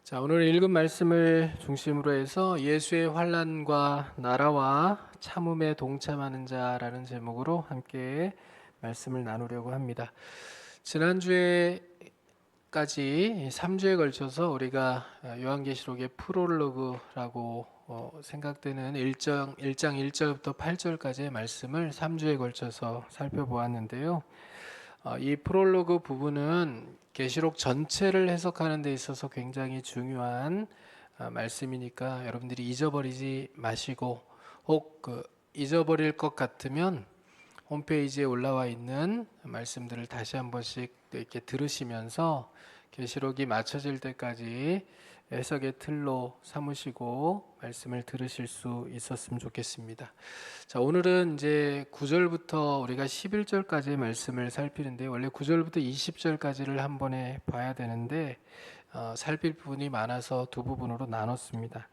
자, 오늘 읽은 말씀을 중심으로 해서 예수의 환난과 나라와 참음에 동참하는 자라는 제목으로 함께 말씀을 나누려고 합니다. 지난주에까지 3주에 걸쳐서 우리가 요한계시록의 프롤로그라고 생각되는 1장 1절부터 8절까지의 말씀을 3주에 걸쳐서 살펴보았는데요. 이 프롤로그 부분은 계시록 전체를 해석하는 데 있어서 굉장히 중요한 말씀이니까 여러분들이 잊어버리지 마시고 혹 잊어버릴 것 같으면 홈페이지에 올라와 있는 말씀들을 다시 한 번씩 이렇게 들으시면서 계시록이 맞춰질 때까지 해석의 틀로 삼으시고 말씀을 들으실 수 있었으면 좋겠습니다. 자, 오늘은 이제 9절부터 우리가 11절까지의 말씀을 살피는데 원래 9절부터 20절까지를 한 번에 봐야 되는데 살필 부분이 많아서 두 부분으로 나눴습니다.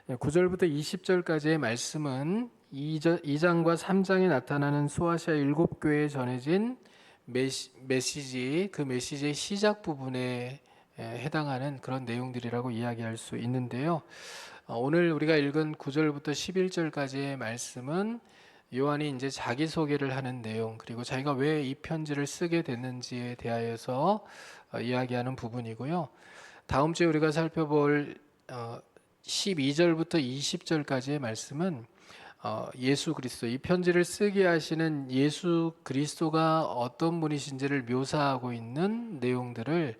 9절부터 20절까지의 말씀은 2장과 3장에 나타나는 소아시아 7교회에 전해진 메시지, 그 메시지의 시작 부분에 해당하는 그런 내용들이라고 이야기할 수 있는데요. 오늘 우리가 읽은 9절부터 11절까지의 말씀은 요한이 이제 자기소개를 하는 내용, 그리고 자기가 왜 이 편지를 쓰게 됐는지에 대하여서 이야기하는 부분이고요. 다음 주에 우리가 살펴볼 12절부터 20절까지의 말씀은 예수 그리스도, 이 편지를 쓰게 하시는 예수 그리스도가 어떤 분이신지를 묘사하고 있는 내용들을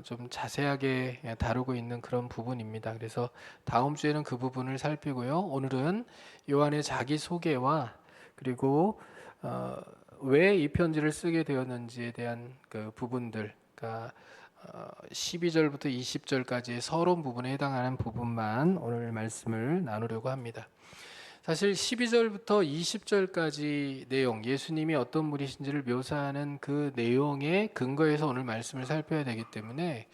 좀 자세하게 다루고 있는 그런 부분입니다. 그래서 다음 주에는 그 부분을 살피고요. 오늘은 요한의 자기소개와 그리고 왜 이 편지를 쓰게 되었는지에 대한 그 부분들, 그러니까 12절부터 20절까지의 서론 부분에 해당하는 부분만 오늘 말씀을 나누려고 합니다. 사실 12절부터 20절까지 내용, 예수님이 어떤 분이신지를 묘사하는 그 내용에 근거해서 오늘 말씀을 살펴야 되기 때문에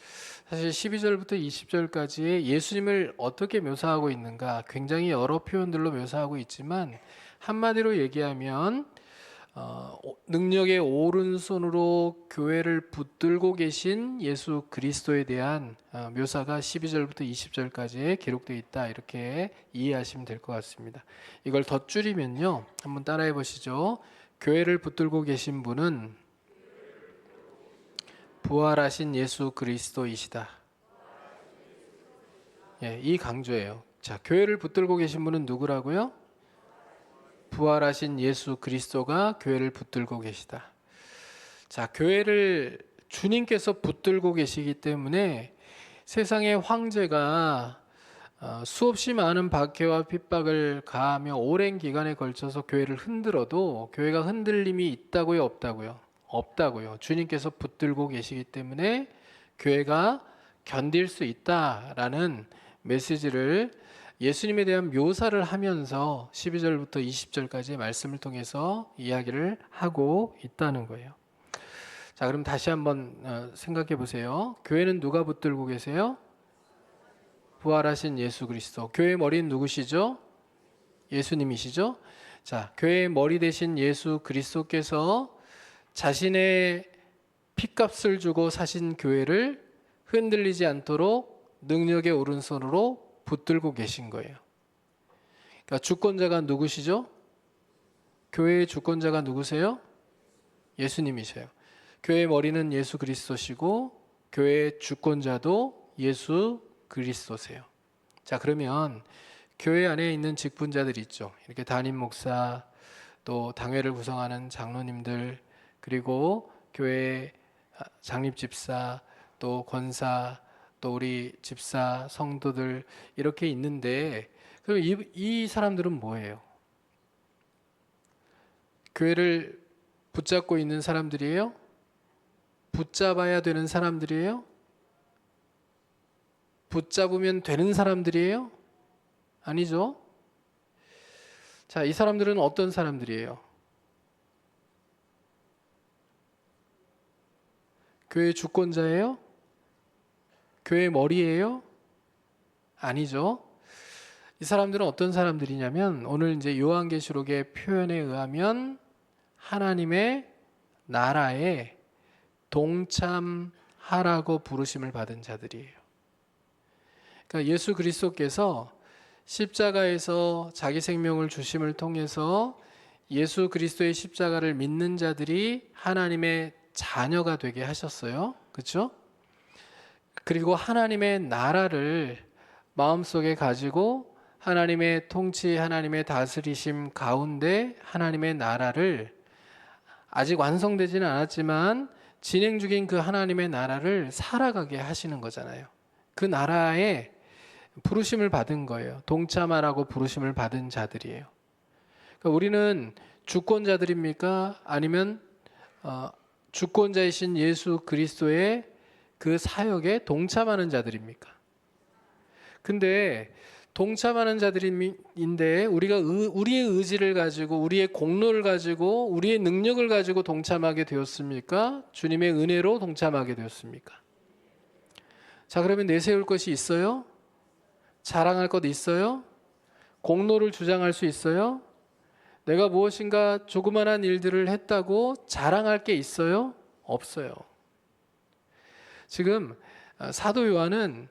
사실 12절부터 20절까지의 예수님을 어떻게 묘사하고 있는가, 굉장히 여러 표현들로 묘사하고 있지만 한마디로 얘기하면 능력의 오른손으로 교회를 붙들고 계신 예수 그리스도에 대한 묘사가 12절부터 20절까지에 기록되어 있다, 이렇게 이해하시면 될 것 같습니다. 이걸 더 줄이면요, 한번 따라해 보시죠. 교회를 붙들고 계신 분은 부활하신 예수 그리스도이시다. 예, 이 강조예요. 자, 교회를 붙들고 계신 분은 누구라고요? 부활하신 예수 그리스도가 교회를 붙들고 계시다. 자, 교회를 주님께서 붙들고 계시기 때문에 세상의 황제가 수없이 많은 박해와 핍박을 가하며 오랜 기간에 걸쳐서 교회를 흔들어도 교회가 흔들림이 있다고요, 없다고요? 없다고요. 주님께서 붙들고 계시기 때문에 교회가 견딜 수 있다라는 메시지를 예수님에 대한 묘사를 하면서 12절부터 20절까지의 말씀을 통해서 이야기를 하고 있다는 거예요. 자, 그럼 다시 한번 생각해 보세요. 교회는 누가 붙들고 계세요? 부활하신 예수 그리스도. 교회의 머리는 누구시죠? 예수님이시죠? 자, 교회의 머리 되신 예수 그리스도께서 자신의 피값을 주고 사신 교회를 흔들리지 않도록 능력의 오른손으로 붙들고 계신 거예요. 그러니까 주권자가 누구시죠? 교회의 주권자가 누구세요? 예수님이세요. 교회의 머리는 예수 그리스도시고 교회의 주권자도 예수 그리스도세요. 자, 그러면 교회 안에 있는 직분자들 있죠. 이렇게 담임 목사, 또 당회를 구성하는 장로님들, 그리고 교회 장립 집사, 또 권사, 또 우리 집사, 성도들 이렇게 있는데, 그럼 이 사람들은 뭐예요? 교회를 붙잡고 있는 사람들이에요? 붙잡아야 되는 사람들이에요? 붙잡으면 되는 사람들이에요? 아니죠. 자, 이 사람들은 어떤 사람들이에요? 교회 주권자예요? 교회 머리예요? 아니죠. 이 사람들은 어떤 사람들이냐면 오늘 이제 요한계시록의 표현에 의하면 하나님의 나라에 동참하라고 부르심을 받은 자들이에요. 그러니까 예수 그리스도께서 십자가에서 자기 생명을 주심을 통해서 예수 그리스도의 십자가를 믿는 자들이 하나님의 자녀가 되게 하셨어요. 그렇죠? 그리고 하나님의 나라를 마음속에 가지고 하나님의 통치, 하나님의 다스리심 가운데 하나님의 나라를 아직 완성되지는 않았지만 진행 중인 그 하나님의 나라를 살아가게 하시는 거잖아요. 그 나라에 부르심을 받은 거예요. 동참하라고 부르심을 받은 자들이에요. 그러니까 우리는 주권자들입니까? 아니면 주권자이신 예수 그리스도의 그 사역에 동참하는 자들입니까? 근데 동참하는 자들인데 우리가 우리의 의지를 가지고 우리의 공로를 가지고 우리의 능력을 가지고 동참하게 되었습니까? 주님의 은혜로 동참하게 되었습니까? 자, 그러면 내세울 것이 있어요? 자랑할 것 있어요? 공로를 주장할 수 있어요? 내가 무엇인가 조그만한 일들을 했다고 자랑할 게 있어요? 없어요. 지금 사도 요한은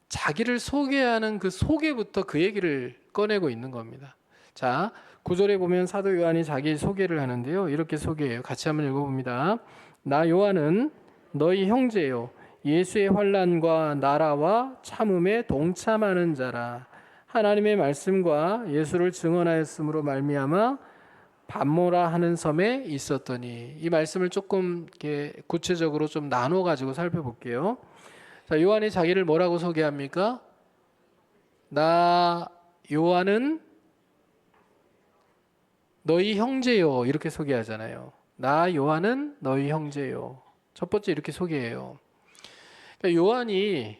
자기를 소개하는 그 소개부터 그 얘기를 꺼내고 있는 겁니다. 자, 9절에 보면 사도 요한이 자기 소개를 하는데요. 이렇게 소개해요. 같이 한번 읽어봅니다. 나 요한은 너희 형제요 예수의 환난과 나라와 참음에 동참하는 자라. 하나님의 말씀과 예수를 증언하였으므로 말미암아 반모라 하는 섬에 있었더니. 이 말씀을 조금 이렇게 구체적으로 좀 나눠 가지고 살펴볼게요. 자, 요한이 자기를 뭐라고 소개합니까? 나 요한은 너희 형제요 이렇게 소개하잖아요. 나 요한은 너희 형제요. 첫 번째 이렇게 소개해요. 그러니까 요한이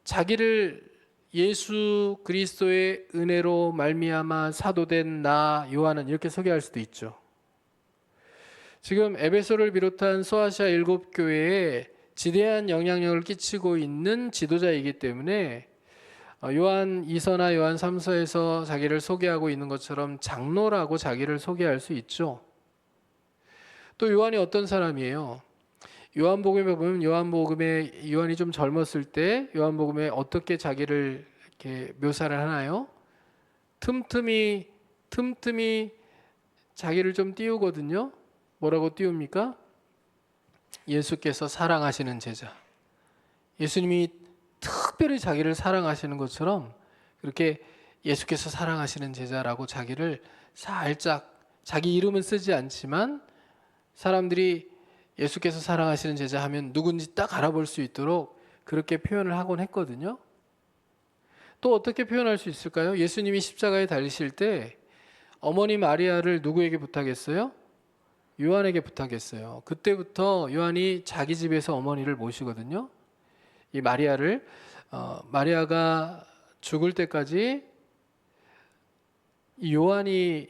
자기를 예수 그리스도의 은혜로 말미암아 사도된 나 요한은 이렇게 소개할 수도 있죠. 지금 에베소를 비롯한 소아시아 7교회에 지대한 영향력을 끼치고 있는 지도자이기 때문에 요한 2서나 요한 3서에서 자기를 소개하고 있는 것처럼 장로라고 자기를 소개할 수 있죠. 또 요한이 어떤 사람이에요? 요한복음에 보면 요한이 좀 젊었을 때 요한복음에 어떻게 자기를 이렇게 묘사를 하나요? 틈틈이 자기를 좀 띄우거든요. 뭐라고 띄웁니까? 예수께서 사랑하시는 제자. 예수님이 특별히 자기를 사랑하시는 것처럼 그렇게 예수께서 사랑하시는 제자라고 자기를 살짝 자기 이름은 쓰지 않지만 사람들이 예수께서 사랑하시는 제자 하면 누군지 딱 알아볼 수 있도록 그렇게 표현을 하곤 했거든요. 또 어떻게 표현할 수 있을까요? 예수님이 십자가에 달리실 때 어머니 마리아를 누구에게 부탁했어요? 요한에게 부탁했어요. 그때부터 요한이 자기 집에서 어머니를 모시거든요. 이 마리아를 마리아가 죽을 때까지 이 요한이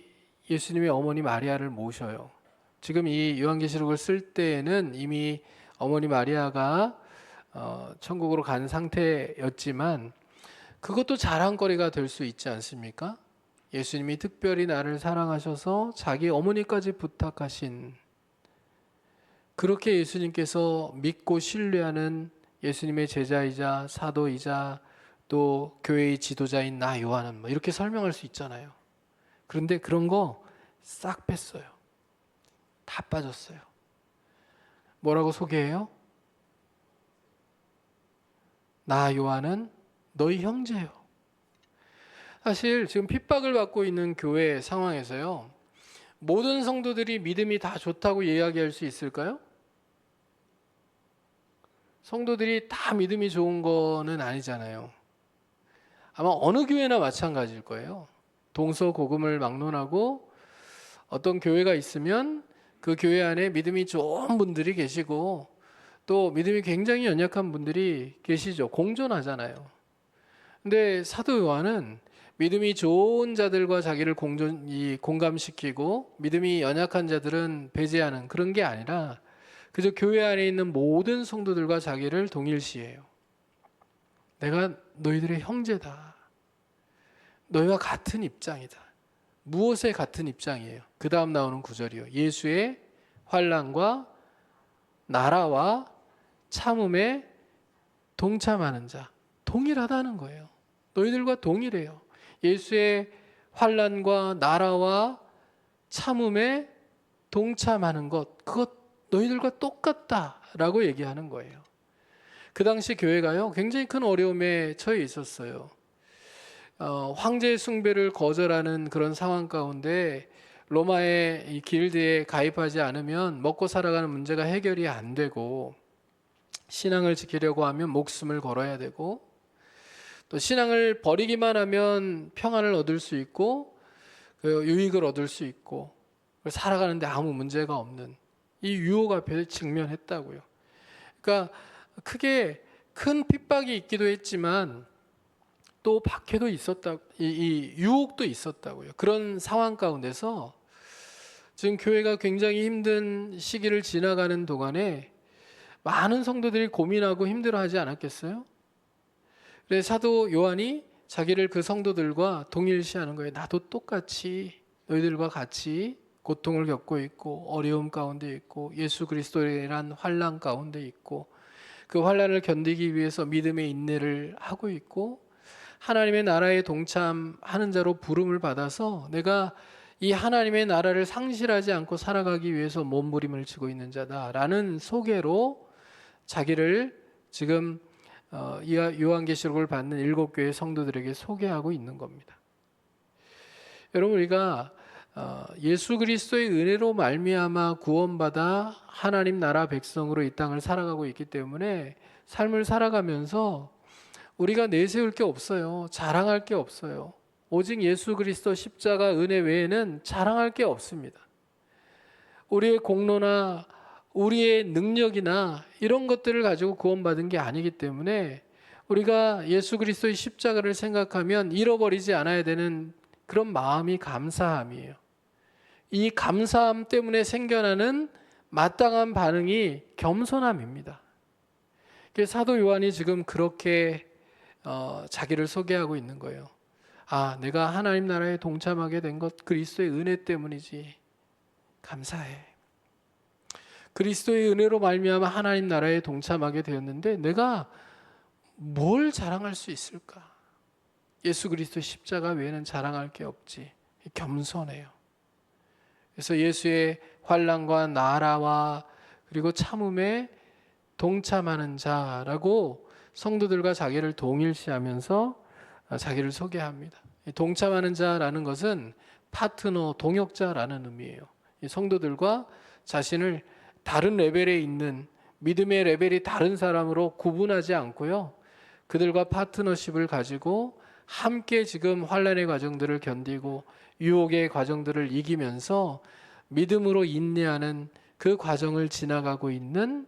예수님의 어머니 마리아를 모셔요. 지금 이 요한계시록을 쓸 때에는 이미 어머니 마리아가 천국으로 간 상태였지만 그것도 자랑거리가 될 수 있지 않습니까? 예수님이 특별히 나를 사랑하셔서 자기 어머니까지 부탁하신, 그렇게 예수님께서 믿고 신뢰하는 예수님의 제자이자 사도이자 또 교회의 지도자인 나 요한은 뭐 이렇게 설명할 수 있잖아요. 그런데 그런 거 싹 뺐어요. 다 빠졌어요. 뭐라고 소개해요? 나 요한은 너희 형제요. 사실 지금 핍박을 받고 있는 교회 상황에서요, 모든 성도들이 믿음이 다 좋다고 이야기할 수 있을까요? 성도들이 다 믿음이 좋은 거는 아니잖아요. 아마 어느 교회나 마찬가지일 거예요. 동서고금을 막론하고 어떤 교회가 있으면 그 교회 안에 믿음이 좋은 분들이 계시고 또 믿음이 굉장히 연약한 분들이 계시죠. 공존하잖아요. 근데 사도 요한은 믿음이 좋은 자들과 자기를 공감시키고 믿음이 연약한 자들은 배제하는 그런 게 아니라 그저 교회 안에 있는 모든 성도들과 자기를 동일시해요. 내가 너희들의 형제다. 너희와 같은 입장이다. 무엇에 같은 입장이에요? 그 다음 나오는 구절이요. 예수의 환난과 나라와 참음에 동참하는 자. 동일하다는 거예요. 너희들과 동일해요. 예수의 환난과 나라와 참음에 동참하는 것, 그것 너희들과 똑같다라고 얘기하는 거예요. 그 당시 교회가요, 굉장히 큰 어려움에 처해 있었어요. 황제 숭배를 거절하는 그런 상황 가운데 로마의 이 길드에 가입하지 않으면 먹고 살아가는 문제가 해결이 안 되고, 신앙을 지키려고 하면 목숨을 걸어야 되고, 또 신앙을 버리기만 하면 평안을 얻을 수 있고 유익을 얻을 수 있고 살아가는데 아무 문제가 없는 이 유혹 앞에 직면했다고요. 그러니까 크게 큰 핍박이 있기도 했지만 또 박해도 있었다, 이 유혹도 있었다고요. 그런 상황 가운데서 지금 교회가 굉장히 힘든 시기를 지나가는 동안에 많은 성도들이 고민하고 힘들어하지 않았겠어요? 그래서 사도 요한이 자기를 그 성도들과 동일시하는 거예요. 나도 똑같이 너희들과 같이 고통을 겪고 있고 어려움 가운데 있고 예수 그리스도란 환난 가운데 있고 그 환난을 견디기 위해서 믿음의 인내를 하고 있고 하나님의 나라에 동참하는 자로 부름을 받아서 내가 이 하나님의 나라를 상실하지 않고 살아가기 위해서 몸부림을 치고 있는 자다라는 소개로 자기를 지금 요한계시록을 받는 7교회 성도들에게 소개하고 있는 겁니다. 여러분, 우리가 예수 그리스도의 은혜로 말미암아 구원받아 하나님 나라 백성으로 이 땅을 살아가고 있기 때문에 삶을 살아가면서 우리가 내세울 게 없어요. 자랑할 게 없어요. 오직 예수 그리스도 십자가 은혜 외에는 자랑할 게 없습니다. 우리의 공로나 우리의 능력이나 이런 것들을 가지고 구원받은 게 아니기 때문에 우리가 예수 그리스도의 십자가를 생각하면 잃어버리지 않아야 되는 그런 마음이 감사함이에요. 이 감사함 때문에 생겨나는 마땅한 반응이 겸손함입니다. 사도 요한이 지금 그렇게 자기를 소개하고 있는 거예요. 아, 내가 하나님 나라에 동참하게 된 것 그리스도의 은혜 때문이지. 감사해. 그리스도의 은혜로 말미암아 하나님 나라에 동참하게 되었는데 내가 뭘 자랑할 수 있을까? 예수 그리스도 십자가 외에는 자랑할 게 없지. 겸손해요. 그래서 예수의 환난과 나라와 그리고 참음에 동참하는 자라고 성도들과 자기를 동일시하면서 자기를 소개합니다. 동참하는 자라는 것은 파트너, 동역자라는 의미예요. 성도들과 자신을 다른 레벨에 있는 믿음의 레벨이 다른 사람으로 구분하지 않고요. 그들과 파트너십을 가지고 함께 지금 환난의 과정들을 견디고 유혹의 과정들을 이기면서 믿음으로 인내하는 그 과정을 지나가고 있는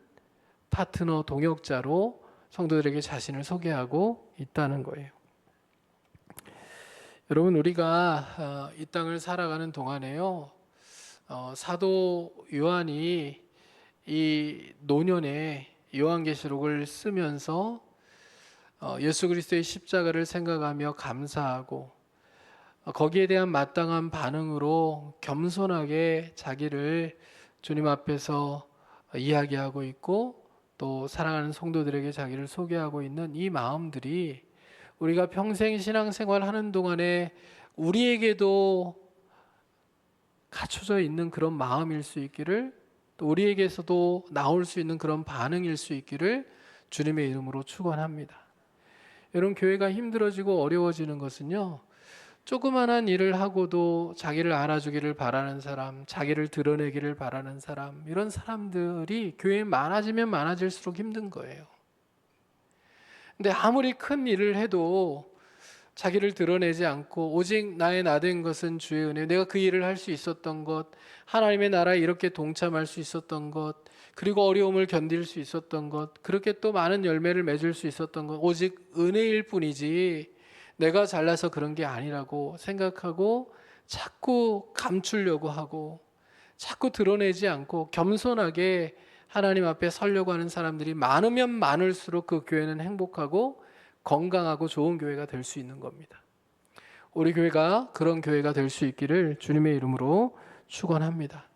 파트너, 동역자로 성도들에게 자신을 소개하고 있다는 거예요. 여러분, 우리가 이 땅을 살아가는 동안에요, 사도 요한이 이 노년에 요한계시록을 쓰면서 예수 그리스도의 십자가를 생각하며 감사하고 거기에 대한 마땅한 반응으로 겸손하게 자기를 주님 앞에서 이야기하고 있고 또 사랑하는 성도들에게 자기를 소개하고 있는 이 마음들이 우리가 평생 신앙생활 하는 동안에 우리에게도 갖춰져 있는 그런 마음일 수 있기를, 또 우리에게서도 나올 수 있는 그런 반응일 수 있기를 주님의 이름으로 축원합니다. 여러분, 교회가 힘들어지고 어려워지는 것은요, 조그만한 일을 하고도 자기를 알아주기를 바라는 사람, 자기를 드러내기를 바라는 사람, 이런 사람들이 교회에 많아지면 많아질수록 힘든 거예요. 근데 아무리 큰 일을 해도 자기를 드러내지 않고 오직 나의 나된 것은 주의 은혜, 내가 그 일을 할 수 있었던 것, 하나님의 나라에 이렇게 동참할 수 있었던 것, 그리고 어려움을 견딜 수 있었던 것, 그렇게 또 많은 열매를 맺을 수 있었던 것, 오직 은혜일 뿐이지 내가 잘나서 그런 게 아니라고 생각하고 자꾸 감추려고 하고 자꾸 드러내지 않고 겸손하게 하나님 앞에 서려고 하는 사람들이 많으면 많을수록 그 교회는 행복하고 건강하고 좋은 교회가 될 수 있는 겁니다. 우리 교회가 그런 교회가 될 수 있기를 주님의 이름으로 축원합니다.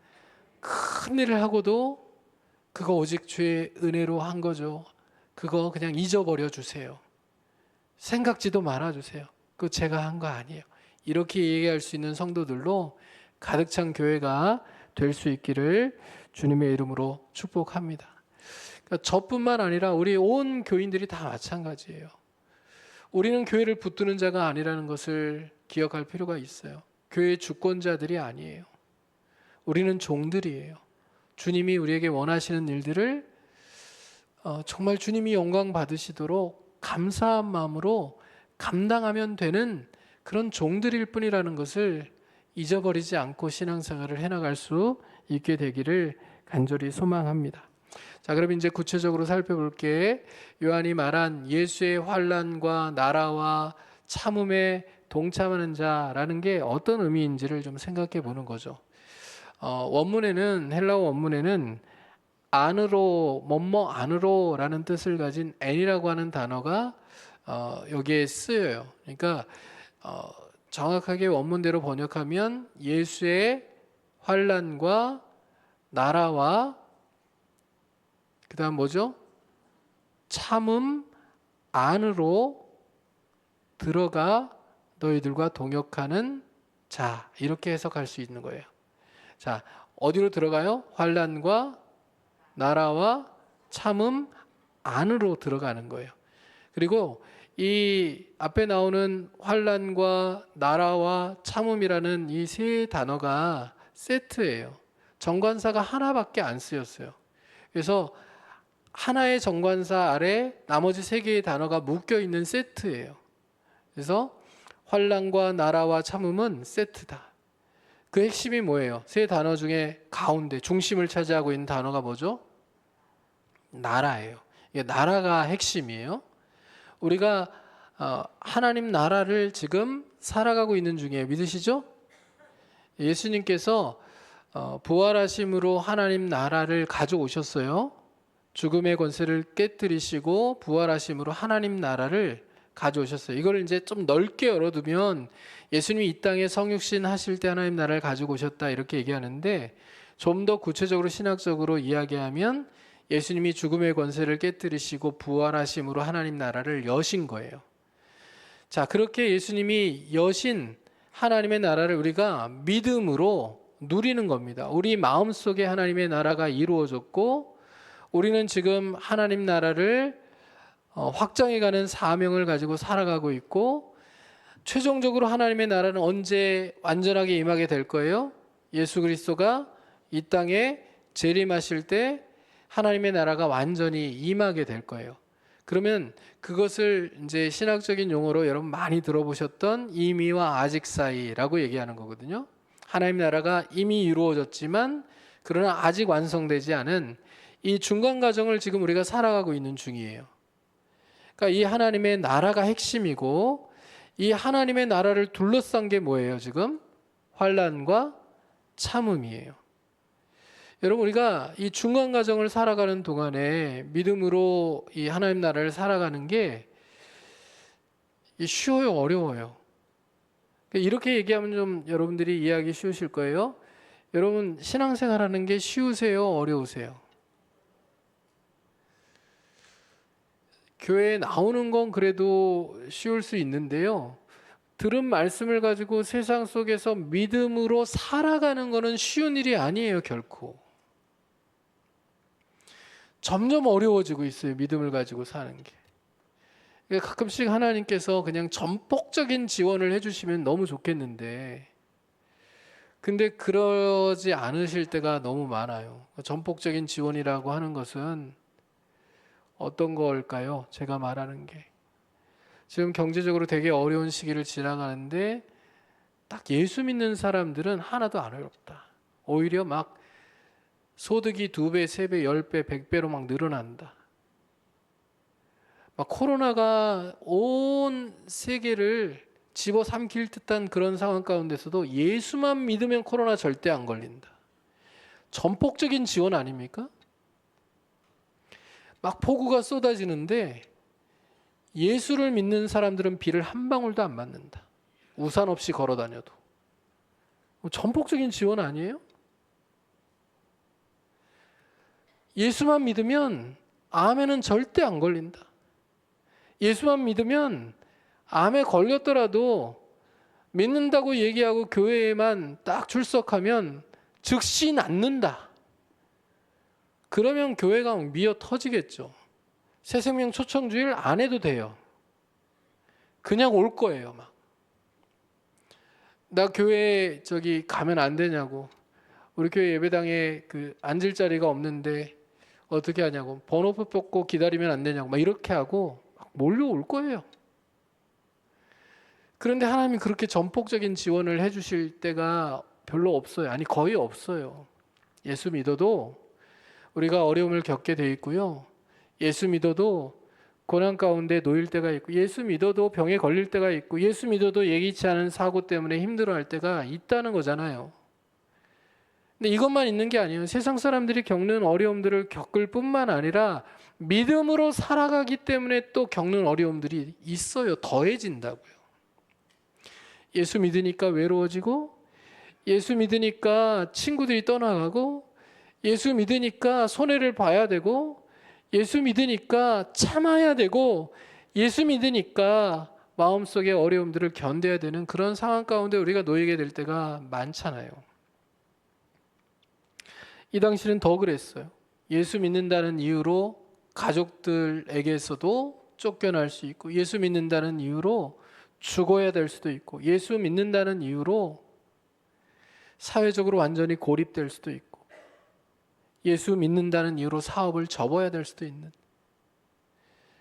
큰 일을 하고도 그거 오직 주의 은혜로 한 거죠. 그거 그냥 잊어버려 주세요. 생각지도 말아주세요. 그거 제가 한 거 아니에요. 이렇게 얘기할 수 있는 성도들로 가득 찬 교회가 될 수 있기를 주님의 이름으로 축복합니다. 그러니까 저뿐만 아니라 우리 온 교인들이 다 마찬가지예요. 우리는 교회를 붙드는 자가 아니라는 것을 기억할 필요가 있어요. 교회의 주권자들이 아니에요. 우리는 종들이에요. 주님이 우리에게 원하시는 일들을 정말 주님이 영광 받으시도록 감사한 마음으로 감당하면 되는 그런 종들일 뿐이라는 것을 잊어버리지 않고 신앙생활을 해나갈 수 있게 되기를 간절히 소망합니다. 자, 그럼 이제 구체적으로 살펴볼게. 요한이 말한 예수의 환난과 나라와 참음에 동참하는 자라는 게 어떤 의미인지를 좀 생각해 보는 거죠. 원문에는, 헬라어 원문에는 안으로, 뭐뭐 안으로라는 뜻을 가진 n이라고 하는 단어가 여기에 쓰여요. 그러니까 정확하게 원문대로 번역하면 예수의 환난과 나라와 그 다음 뭐죠? 참음 안으로 들어가 너희들과 동역하는 자, 이렇게 해석할 수 있는 거예요. 자, 어디로 들어가요? 환난과 나라와 참음 안으로 들어가는 거예요. 그리고 이 앞에 나오는 환난과 나라와 참음이라는 이 세 단어가 세트예요. 정관사가 하나밖에 안 쓰였어요. 그래서 하나의 정관사 아래 나머지 세 개의 단어가 묶여 있는 세트예요. 그래서 환난과 나라와 참음은 세트다. 그 핵심이 뭐예요? 세 단어 중에 가운데 중심을 차지하고 있는 단어가 뭐죠? 나라예요. 이게 나라가 핵심이에요. 우리가 하나님 나라를 지금 살아가고 있는 중이에요. 믿으시죠? 예수님께서 부활하심으로 하나님 나라를 가져오셨어요. 죽음의 권세를 깨뜨리시고 부활하심으로 하나님 나라를 가져오셨어요. 이걸 이제 좀 넓게 열어두면 예수님이 이 땅에 성육신 하실 때 하나님 나라를 가지고 오셨다 이렇게 얘기하는데, 좀 더 구체적으로 신학적으로 이야기하면 예수님이 죽음의 권세를 깨뜨리시고 부활하심으로 하나님 나라를 여신 거예요. 자, 그렇게 예수님이 여신 하나님의 나라를 우리가 믿음으로 누리는 겁니다. 우리 마음속에 하나님의 나라가 이루어졌고, 우리는 지금 하나님 나라를 확장해가는 사명을 가지고 살아가고 있고, 최종적으로 하나님의 나라는 언제 완전하게 임하게 될 거예요? 예수 그리스도가 이 땅에 재림하실 때 하나님의 나라가 완전히 임하게 될 거예요. 그러면 그것을 이제 신학적인 용어로 여러분 많이 들어보셨던 이미와 아직 사이라고 얘기하는 거거든요. 하나님 나라가 이미 이루어졌지만 그러나 아직 완성되지 않은 이 중간 과정을 지금 우리가 살아가고 있는 중이에요. 그러니까 이 하나님의 나라가 핵심이고, 이 하나님의 나라를 둘러싼 게 뭐예요? 지금 환난과 참음이에요. 여러분, 우리가 이 중간 과정을 살아가는 동안에 믿음으로 이 하나님 나라를 살아가는 게 쉬워요, 어려워요? 이렇게 얘기하면 좀 여러분들이 이해하기 쉬우실 거예요. 여러분, 신앙생활하는 게 쉬우세요, 어려우세요? 교회에 나오는 건 그래도 쉬울 수 있는데요, 들은 말씀을 가지고 세상 속에서 믿음으로 살아가는 거는 쉬운 일이 아니에요, 결코. 점점 어려워지고 있어요, 믿음을 가지고 사는 게. 그러니까 가끔씩 하나님께서 그냥 전폭적인 지원을 해주시면 너무 좋겠는데, 근데 그러지 않으실 때가 너무 많아요. 전폭적인 지원이라고 하는 것은 어떤 걸까요? 제가 말하는 게 지금 경제적으로 되게 어려운 시기를 지나가는데 딱 예수 믿는 사람들은 하나도 안 어렵다. 오히려 막 소득이 2배, 3배, 10배, 100배로 막 늘어난다. 막 코로나가 온 세계를 집어삼킬 듯한 그런 상황 가운데서도 예수만 믿으면 코로나 절대 안 걸린다. 전폭적인 지원 아닙니까? 막 폭우가 쏟아지는데 예수를 믿는 사람들은 비를 한 방울도 안 맞는다. 우산 없이 걸어 다녀도. 전폭적인 지원 아니에요? 예수만 믿으면 암에는 절대 안 걸린다. 예수만 믿으면 암에 걸렸더라도 믿는다고 얘기하고 교회에만 딱 출석하면 즉시 낫는다. 그러면 교회가 미어 터지겠죠. 새생명 초청주일 안 해도 돼요. 그냥 올 거예요. 막. 나 교회 가면 안 되냐고. 우리 교회 예배당에 앉을 자리가 없는데 어떻게 하냐고. 번호표 뽑고 기다리면 안 되냐고. 막 이렇게 하고 막 몰려올 거예요. 그런데 하나님이 그렇게 전폭적인 지원을 해주실 때가 별로 없어요. 아니 거의 없어요. 예수 믿어도 우리가 어려움을 겪게 돼 있고요. 예수 믿어도 고난 가운데 놓일 때가 있고, 예수 믿어도 병에 걸릴 때가 있고, 예수 믿어도 예기치 않은 사고 때문에 힘들어할 때가 있다는 거잖아요. 근데 이것만 있는 게 아니에요. 세상 사람들이 겪는 어려움들을 겪을 뿐만 아니라 믿음으로 살아가기 때문에 또 겪는 어려움들이 있어요. 더해진다고요. 예수 믿으니까 외로워지고, 예수 믿으니까 친구들이 떠나가고, 예수 믿으니까 손해를 봐야 되고, 예수 믿으니까 참아야 되고, 예수 믿으니까 마음속의 어려움들을 견뎌야 되는 그런 상황 가운데 우리가 놓이게 될 때가 많잖아요. 이 당시는 더 그랬어요. 예수 믿는다는 이유로 가족들에게서도 쫓겨날 수 있고, 예수 믿는다는 이유로 죽어야 될 수도 있고, 예수 믿는다는 이유로 사회적으로 완전히 고립될 수도 있고, 예수 믿는다는 이유로 사업을 접어야 될 수도 있는,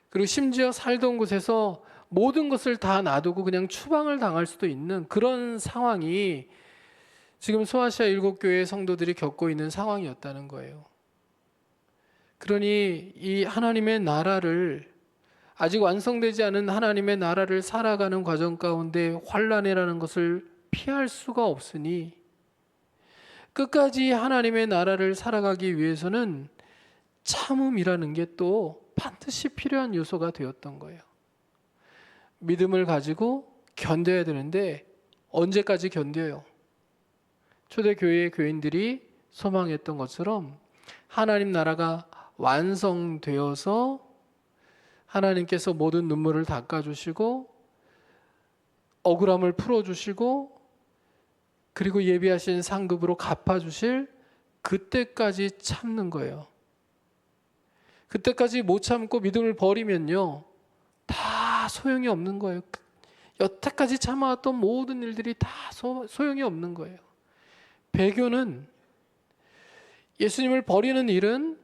그리고 심지어 살던 곳에서 모든 것을 다 놔두고 그냥 추방을 당할 수도 있는 그런 상황이 지금 소아시아 7교회 성도들이 겪고 있는 상황이었다는 거예요. 그러니 이 하나님의 나라를, 아직 완성되지 않은 하나님의 나라를 살아가는 과정 가운데 환난이라는 것을 피할 수가 없으니 끝까지 하나님의 나라를 살아가기 위해서는 참음이라는 게 또 반드시 필요한 요소가 되었던 거예요. 믿음을 가지고 견뎌야 되는데 언제까지 견뎌요? 초대교회의 교인들이 소망했던 것처럼 하나님 나라가 완성되어서 하나님께서 모든 눈물을 닦아주시고 억울함을 풀어주시고 그리고 예비하신 상급으로 갚아주실 그때까지 참는 거예요. 그때까지 못 참고 믿음을 버리면요, 다 소용이 없는 거예요. 여태까지 참아왔던 모든 일들이 다 소용이 없는 거예요. 배교는, 예수님을 버리는 일은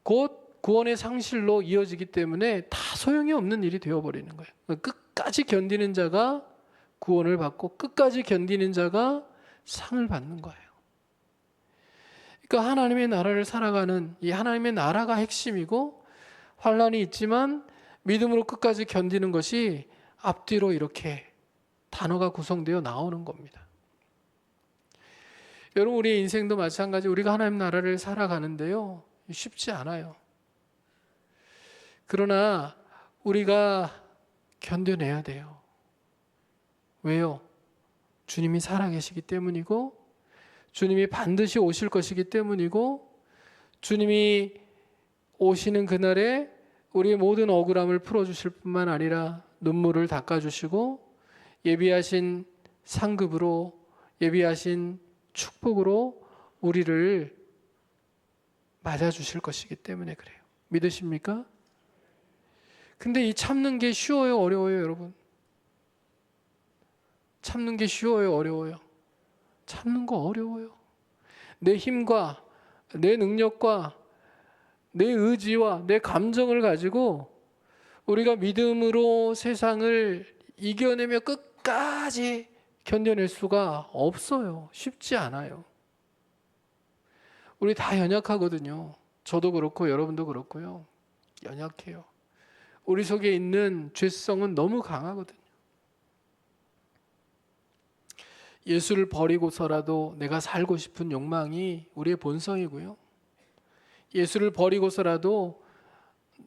곧 구원의 상실로 이어지기 때문에 다 소용이 없는 일이 되어버리는 거예요. 끝까지 견디는 자가 구원을 받고 끝까지 견디는 자가 상을 받는 거예요. 그러니까 하나님의 나라를 살아가는 이 하나님의 나라가 핵심이고, 환난이 있지만 믿음으로 끝까지 견디는 것이 앞뒤로 이렇게 단어가 구성되어 나오는 겁니다. 여러분, 우리의 인생도 마찬가지. 우리가 하나님 나라를 살아가는데요, 쉽지 않아요. 그러나 우리가 견뎌내야 돼요. 왜요? 주님이 살아계시기 때문이고, 주님이 반드시 오실 것이기 때문이고, 주님이 오시는 그날에 우리의 모든 억울함을 풀어주실 뿐만 아니라 눈물을 닦아주시고 예비하신 상급으로, 예비하신 축복으로 우리를 맞아주실 것이기 때문에 그래요. 믿으십니까? 근데 이 참는 게 쉬워요, 어려워요, 여러분? 참는 게 쉬워요, 어려워요? 참는 거 어려워요. 내 힘과 내 능력과 내 의지와 내 감정을 가지고 우리가 믿음으로 세상을 이겨내며 끝까지 견뎌낼 수가 없어요. 쉽지 않아요. 우리 다 연약하거든요. 저도 그렇고 여러분도 그렇고요. 연약해요. 우리 속에 있는 죄성은 너무 강하거든요. 예수를 버리고서라도 내가 살고 싶은 욕망이 우리의 본성이고요. 예수를 버리고서라도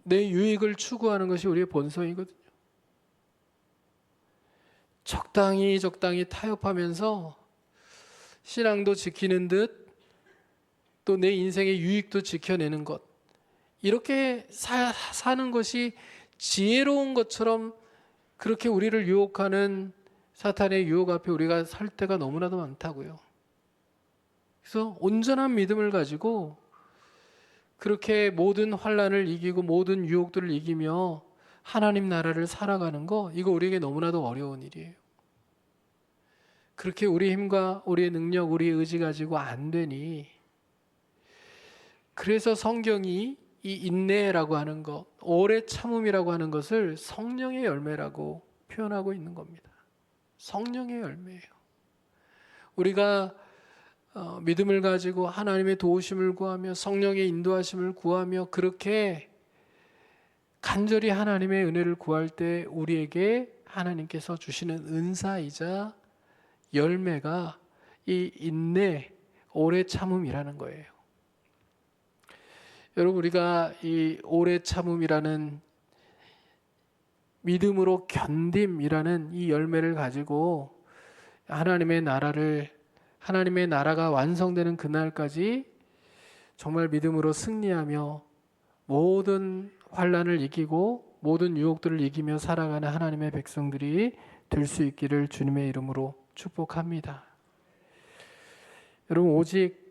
내 유익을 추구하는 것이 우리의 본성이거든요. 적당히 타협하면서 신앙도 지키는 듯 또 내 인생의 유익도 지켜내는 것, 이렇게 사는 것이 지혜로운 것처럼 그렇게 우리를 유혹하는 사탄의 유혹 앞에 우리가 설 때가 너무나도 많다고요. 그래서 온전한 믿음을 가지고 그렇게 모든 환난을 이기고 모든 유혹들을 이기며 하나님 나라를 살아가는 거, 이거 우리에게 너무나도 어려운 일이에요. 그렇게 우리 힘과 우리의 능력, 우리의 의지 가지고 안 되니, 그래서 성경이 이 인내라고 하는 것, 오래 참음이라고 하는 것을 성령의 열매라고 표현하고 있는 겁니다. 성령의 열매예요. 우리가 믿음을 가지고 하나님의 도우심을 구하며 성령의 인도하심을 구하며 그렇게 간절히 하나님의 은혜를 구할 때 우리에게 하나님께서 주시는 은사이자 열매가 이 인내, 오래 참음이라는 거예요. 여러분, 우리가 이 오래 참음이라는 믿음으로 견딤이라는 이 열매를 가지고 하나님의 나라가 완성되는 그날까지 정말 믿음으로 승리하며 모든 환난을 이기고 모든 유혹들을 이기며 살아가는 하나님의 백성들이 될 수 있기를 주님의 이름으로 축복합니다. 여러분, 오직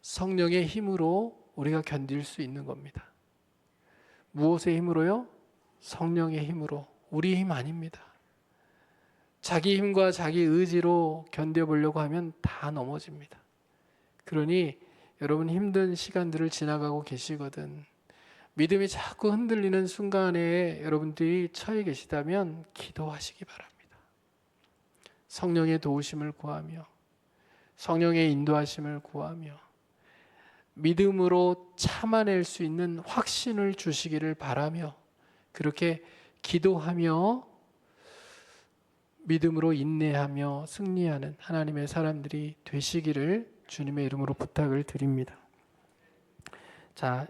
성령의 힘으로 우리가 견딜 수 있는 겁니다. 무엇의 힘으로요? 성령의 힘으로. 우리 힘 아닙니다. 자기 힘과 자기 의지로 견뎌보려고 하면 다 넘어집니다. 그러니 여러분, 힘든 시간들을 지나가고 계시거든 믿음이 자꾸 흔들리는 순간에 여러분들이 처해 계시다면 기도하시기 바랍니다. 성령의 도우심을 구하며 성령의 인도하심을 구하며 믿음으로 참아낼 수 있는 확신을 주시기를 바라며 그렇게 기도하며 믿음으로 인내하며 승리하는 하나님의 사람들이 되시기를 주님의 이름으로 부탁을 드립니다. 자,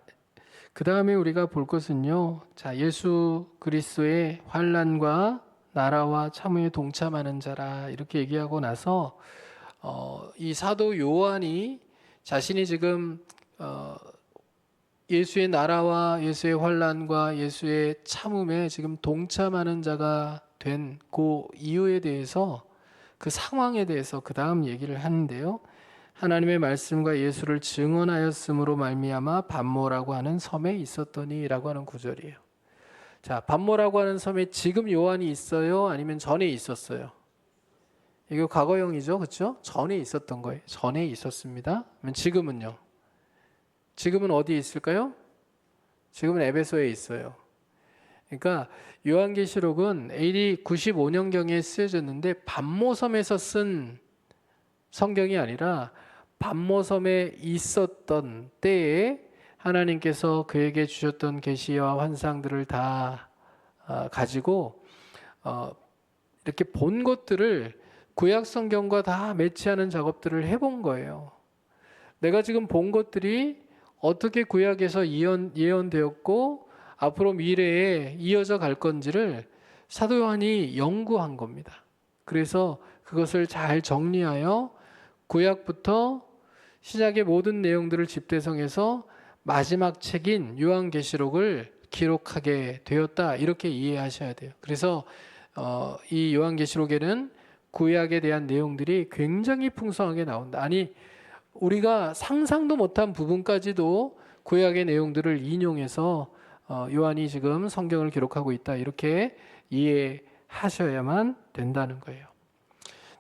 그 다음에 우리가 볼 것은요. 자, 예수 그리스도의 환난과 나라와 참음에 동참하는 자라 이렇게 얘기하고 나서 이 사도 요한이 자신이 지금 예수의 나라와 예수의 환난과 예수의 참음에 지금 동참하는 자가 된 그 이유에 대해서 그 상황에 대해서 그 다음 얘기를 하는데요. 하나님의 말씀과 예수를 증언하였으므로 말미암아 반모라고 하는 섬에 있었더니라고 하는 구절이에요. 자, 반모라고 하는 섬에 지금 요한이 있어요? 아니면 전에 있었어요? 이거 과거형이죠, 그렇죠? 전에 있었던 거예요. 전에 있었습니다. 그러면 지금은요? 지금은 어디에 있을까요? 지금은 에베소에 있어요. 그러니까 요한계시록은 AD 95년경에 쓰여졌는데 반모섬에서 쓴 성경이 아니라 반모섬에 있었던 때에 하나님께서 그에게 주셨던 계시와 환상들을 다 가지고 이렇게 본 것들을 구약 성경과 다 매치하는 작업들을 해본 거예요. 내가 지금 본 것들이 어떻게 구약에서 예언되었고 앞으로 미래에 이어져 갈 건지를 사도 요한이 연구한 겁니다. 그래서 그것을 잘 정리하여 구약부터 시작의 모든 내용들을 집대성해서 마지막 책인 요한계시록을 기록하게 되었다, 이렇게 이해하셔야 돼요. 그래서 이 요한계시록에는 구약에 대한 내용들이 굉장히 풍성하게 나온다. 아니, 우리가 상상도 못한 부분까지도 구약의 내용들을 인용해서 요한이 지금 성경을 기록하고 있다, 이렇게 이해하셔야만 된다는 거예요.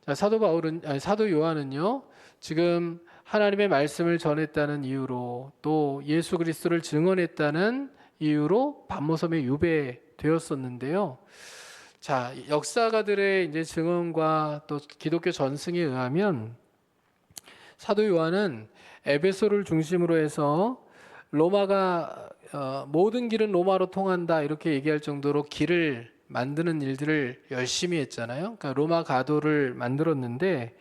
자, 사도 요한은요, 지금 하나님의 말씀을 전했다는 이유로 또 예수 그리스도를 증언했다는 이유로 반모섬에 유배되었었는데요. 자, 역사가들의 이제 증언과 또 기독교 전승에 의하면 사도 요한은 에베소를 중심으로 해서 로마가 모든 길은 로마로 통한다, 이렇게 얘기할 정도로 길을 만드는 일들을 열심히 했잖아요. 그러니까 로마 가도를 만들었는데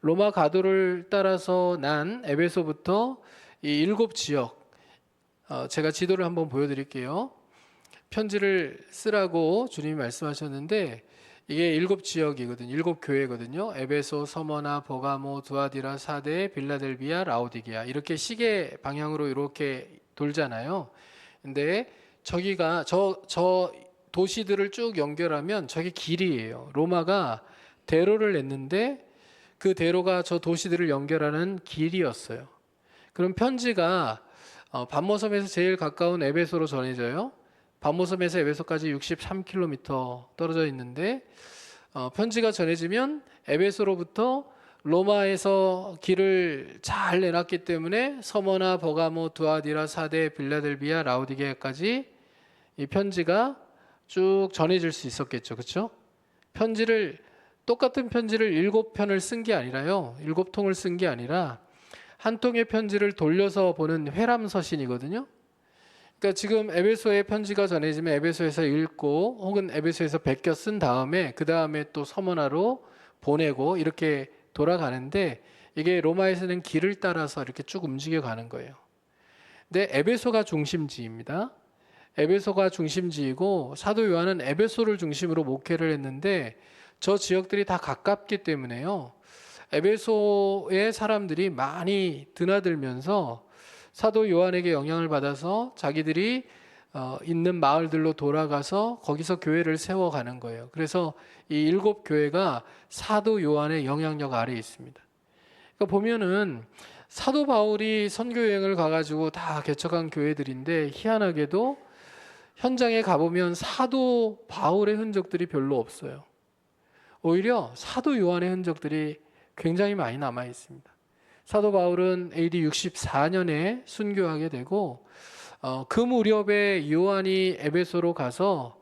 로마 가도를 따라서 난 에베소부터 이 7지역, 제가 지도를 한번 보여드릴게요. 편지를 쓰라고 주님이 말씀하셨는데 이게 7지역이거든요. 7교회거든요. 에베소, 서머나, 버가모, 두아디라, 사데, 빌라델비아, 라오디게아, 이렇게 시계 방향으로 이렇게 돌잖아요. 근데 저기가 저 도시들을 쭉 연결하면 저게 길이에요. 로마가 대로를 냈는데 그 대로가 저 도시들을 연결하는 길이었어요. 그럼 편지가 반모섬에서 제일 가까운 에베소로 전해져요. 반모섬에서 에베소까지 63km 떨어져 있는데 편지가 전해지면 에베소로부터 로마에서 길을 잘 내놨기 때문에 서머나, 버가모, 두아디라, 사데, 빌라델비아, 라우디게까지 이 편지가 쭉 전해질 수 있었겠죠, 그렇죠? 똑같은 편지를 7편을 쓴 게 아니라요, 7통을 쓴 게 아니라 한 통의 편지를 돌려서 보는 회람서신이거든요. 그러니까 지금 에베소의 편지가 전해지면 에베소에서 읽고 혹은 에베소에서 베껴 쓴 다음에 그 다음에 또 서머나로 보내고 이렇게 돌아가는데 이게 로마에서는 길을 따라서 이렇게 쭉 움직여 가는 거예요. 근데 에베소가 중심지입니다. 에베소가 중심지이고 사도 요한은 에베소를 중심으로 목회를 했는데 저 지역들이 다 가깝기 때문에요. 에베소의 사람들이 많이 드나들면서 사도 요한에게 영향을 받아서 자기들이 있는 마을들로 돌아가서 거기서 교회를 세워가는 거예요. 그래서 이 7교회가 사도 요한의 영향력 아래에 있습니다. 그러니까 보면은 사도 바울이 선교 여행을 가가지고 다 개척한 교회들인데 희한하게도 현장에 가보면 사도 바울의 흔적들이 별로 없어요. 오히려 사도 요한의 흔적들이 굉장히 많이 남아 있습니다. 사도 바울은 AD 64년에 순교하게 되고 그 무렵에 요한이 에베소로 가서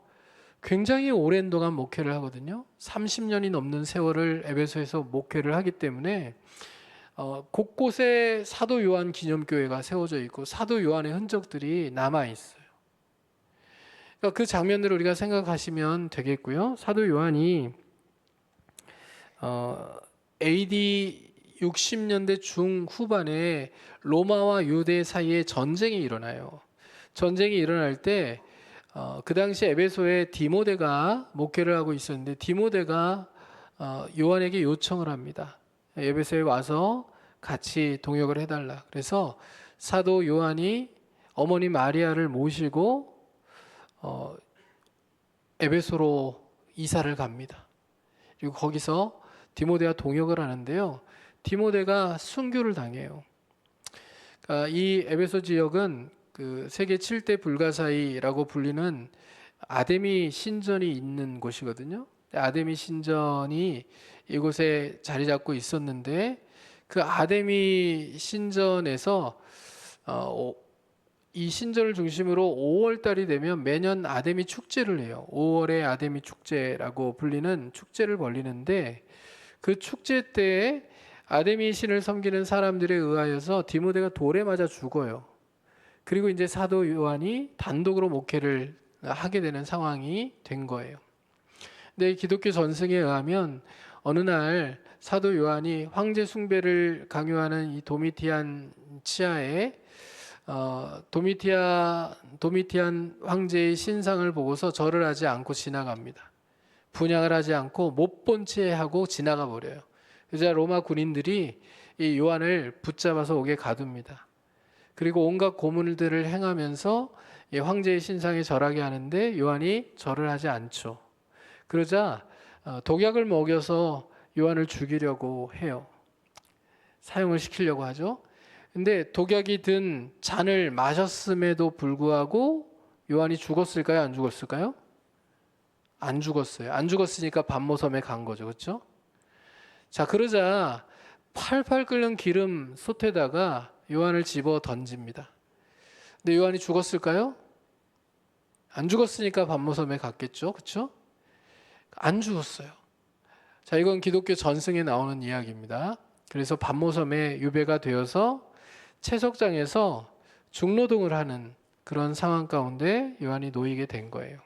굉장히 오랜 동안 목회를 하거든요. 30년이 넘는 세월을 에베소에서 목회를 하기 때문에 곳곳에 사도 요한 기념교회가 세워져 있고 사도 요한의 흔적들이 남아 있어요. 그러니까 그 장면들을 우리가 생각하시면 되겠고요. 사도 요한이 AD 60년대 중후반에 로마와 유대 사이에 전쟁이 일어나요. 전쟁이 일어날 때 그 당시 에베소에 디모데가 목회를 하고 있었는데 디모데가 요한에게 요청을 합니다. 에베소에 와서 같이 동역을 해달라. 그래서 사도 요한이 어머니 마리아를 모시고 에베소로 이사를 갑니다. 그리고 거기서 디모데와 동역을 하는데요. 디모데가 순교를 당해요. 그러니까 이 에베소 지역은 그 세계 7대 불가사의라고 불리는 아데미 신전이 있는 곳이거든요. 아데미 신전이 이곳에 자리 잡고 있었는데 그 아데미 신전에서 이 신전을 중심으로 5월 달이 되면 매년 아데미 축제를 해요. 5월의 아데미 축제라고 불리는 축제를 벌리는데 그 축제 때에 아데미 신을 섬기는 사람들에 의하여서 디모데가 돌에 맞아 죽어요. 그리고 이제 사도 요한이 단독으로 목회를 하게 되는 상황이 된 거예요. 근데 기독교 전승에 의하면 어느 날 사도 요한이 황제 숭배를 강요하는 이 도미티안 치하에 도미티안 황제의 신상을 보고서 절을 하지 않고 지나갑니다. 분향을 하지 않고 못 본 채 하고 지나가 버려요. 그래서 로마 군인들이 이 요한을 붙잡아서 옥에 가둡니다. 그리고 온갖 고문들을 행하면서 이 황제의 신상에 절하게 하는데 요한이 절을 하지 않죠. 그러자 독약을 먹여서 요한을 죽이려고 해요. 사형을 시키려고 하죠. 근데 독약이 든 잔을 마셨음에도 불구하고 요한이 죽었을까요? 안 죽었을까요? 안 죽었어요. 안 죽었으니까 반모섬에 간 거죠. 그렇죠? 자, 그러자 팔팔 끓는 기름 솥에다가 요한을 집어 던집니다. 근데 요한이 죽었을까요? 안 죽었으니까 반모섬에 갔겠죠. 그렇죠? 안 죽었어요. 자, 이건 기독교 전승에 나오는 이야기입니다. 그래서 반모섬에 유배가 되어서 채석장에서 중노동을 하는 그런 상황 가운데 요한이 놓이게 된 거예요.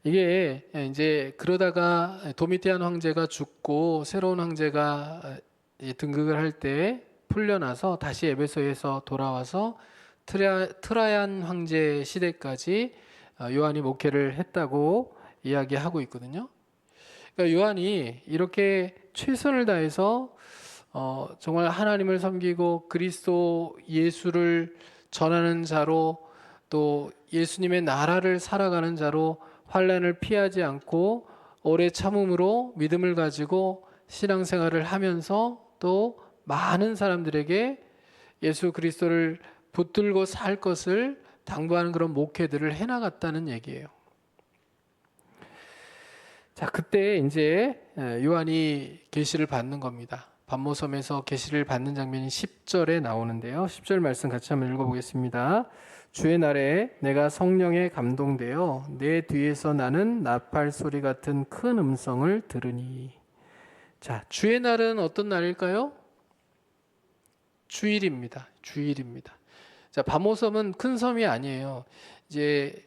이게 이제 그러다가 도미티안 황제가 죽고 새로운 황제가 등극을 할 때 풀려나서 다시 에베소에서 돌아와서 트라얀 황제 시대까지 요한이 목회를 했다고 이야기하고 있거든요. 그러니까 요한이 이렇게 최선을 다해서 정말 하나님을 섬기고 그리스도 예수를 전하는 자로 또 예수님의 나라를 살아가는 자로 환난을 피하지 않고 오래 참음으로 믿음을 가지고 신앙생활을 하면서 또 많은 사람들에게 예수 그리스도를 붙들고 살 것을 당부하는 그런 목회들을 해나갔다는 얘기예요. 자, 그때 이제 요한이 계시를 받는 겁니다. 반모섬에서 계시를 받는 장면이 10절에 나오는데요. 10절 말씀 같이 한번 읽어보겠습니다. 주의 날에 내가 성령에 감동되어 내 뒤에서 나는 나팔 소리 같은 큰 음성을 들으니. 자, 주의 날은 어떤 날일까요? 주일입니다. 주일입니다. 자, 반모섬은 큰 섬이 아니에요. 이제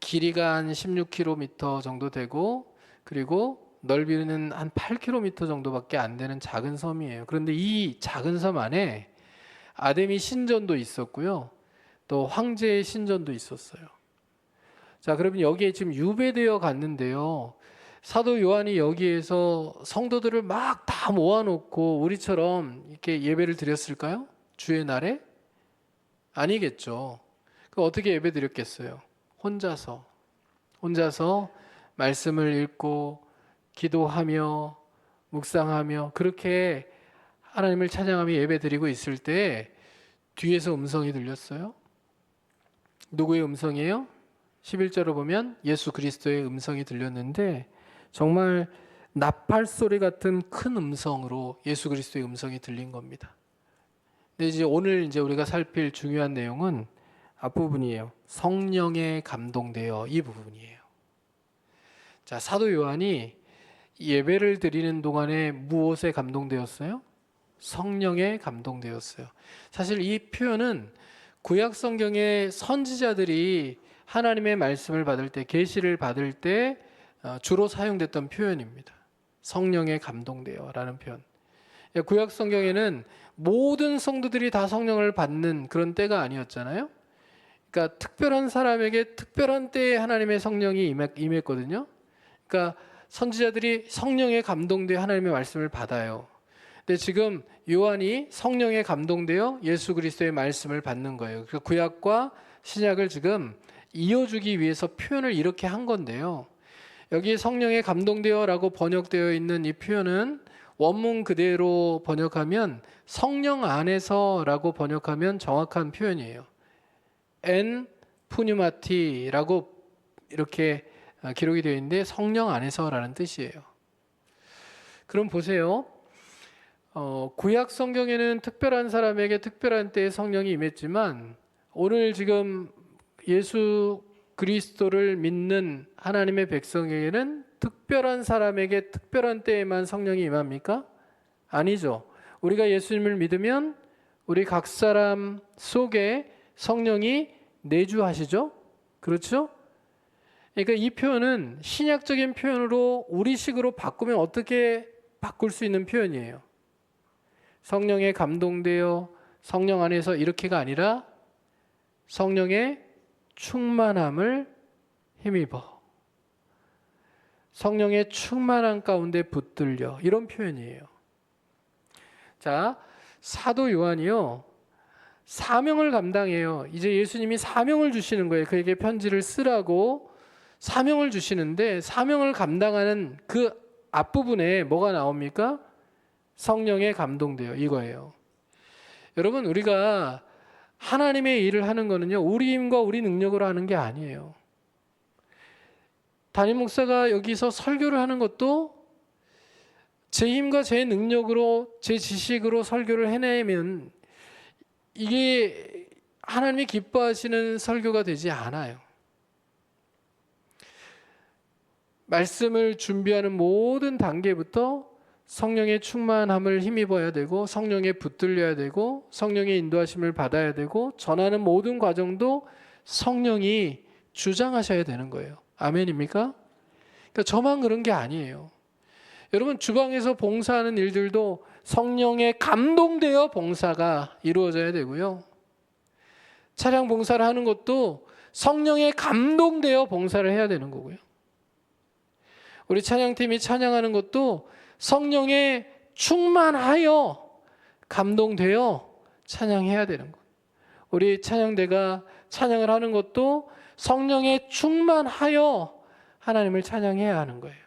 길이가 한 16km 정도 되고 그리고 넓이는 한 8km 정도밖에 안 되는 작은 섬이에요. 그런데 이 작은 섬 안에 아데미 신전도 있었고요. 또 황제의 신전도 있었어요. 자, 그러면 여기에 지금 유배되어 갔는데요. 사도 요한이 여기에서 성도들을 막 다 모아놓고 우리처럼 이렇게 예배를 드렸을까요? 주의 날에? 아니겠죠. 그럼 어떻게 예배 드렸겠어요? 혼자서 말씀을 읽고 기도하며 묵상하며 그렇게 하나님을 찬양하며 예배 드리고 있을 때 뒤에서 음성이 들렸어요. 누구의 음성이에요? 11절을 보면 예수 그리스도의 음성이 들렸는데 정말 나팔 소리 같은 큰 음성으로 예수 그리스도의 음성이 들린 겁니다. 근데 이제 오늘 우리가 살필 중요한 내용은 앞부분이에요. 성령에 감동되어, 이 부분이에요. 자, 사도 요한이 예배를 드리는 동안에 무엇에 감동되었어요? 성령에 감동되었어요. 사실 이 표현은 구약 성경의 선지자들이 하나님의 말씀을 받을 때, 계시를 받을 때 주로 사용됐던 표현입니다. 성령에 감동되어라는 표현. 구약 성경에는 모든 성도들이 다 성령을 받는 그런 때가 아니었잖아요. 그러니까 특별한 사람에게 특별한 때에 하나님의 성령이 임했거든요. 그러니까 선지자들이 성령에 감동되어 하나님의 말씀을 받아요. 근데 지금 요한이 성령에 감동되어 예수 그리스도의 말씀을 받는 거예요. 그러니까 구약과 신약을 지금 이어주기 위해서 표현을 이렇게 한 건데요. 여기 성령에 감동되어라고 번역되어 있는 이 표현은 원문 그대로 번역하면 성령 안에서라고 번역하면 정확한 표현이에요. 엔 푸뉴마티라고 이렇게 기록이 되어 있는데 성령 안에서라는 뜻이에요. 그럼 보세요. 구약 성경에는 특별한 사람에게 특별한 때에 성령이 임했지만 오늘 지금 예수 그리스도를 믿는 하나님의 백성에게는 특별한 사람에게 특별한 때에만 성령이 임합니까? 아니죠. 우리가 예수님을 믿으면 우리 각 사람 속에 성령이 내주하시죠? 그렇죠? 그러니까 이 표현은 신약적인 표현으로 우리식으로 바꾸면 어떻게 바꿀 수 있는 표현이에요. 성령에 감동되어 성령 안에서 이렇게가 아니라 성령의 충만함을 힘입어. 성령의 충만함 가운데 붙들려. 이런 표현이에요. 자, 사도 요한이요. 사명을 감당해요. 이제 예수님이 사명을 주시는 거예요. 그에게 편지를 쓰라고 사명을 주시는데 사명을 감당하는 그 앞부분에 뭐가 나옵니까? 성령에 감동돼요. 이거예요. 여러분, 우리가 하나님의 일을 하는 거는요, 우리 힘과 우리 능력으로 하는 게 아니에요. 담임 목사가 여기서 설교를 하는 것도 제 힘과 제 능력으로, 제 지식으로 설교를 해내면 이게 하나님이 기뻐하시는 설교가 되지 않아요. 말씀을 준비하는 모든 단계부터 성령의 충만함을 힘입어야 되고 성령에 붙들려야 되고 성령의 인도하심을 받아야 되고 전하는 모든 과정도 성령이 주장하셔야 되는 거예요. 아멘입니까? 그러니까 저만 그런 게 아니에요. 여러분, 주방에서 봉사하는 일들도 성령에 감동되어 봉사가 이루어져야 되고요. 차량 봉사를 하는 것도 성령에 감동되어 봉사를 해야 되는 거고요. 우리 찬양팀이 찬양하는 것도 성령에 충만하여 감동되어 찬양해야 되는 거예요. 우리 찬양대가 찬양을 하는 것도 성령에 충만하여 하나님을 찬양해야 하는 거예요.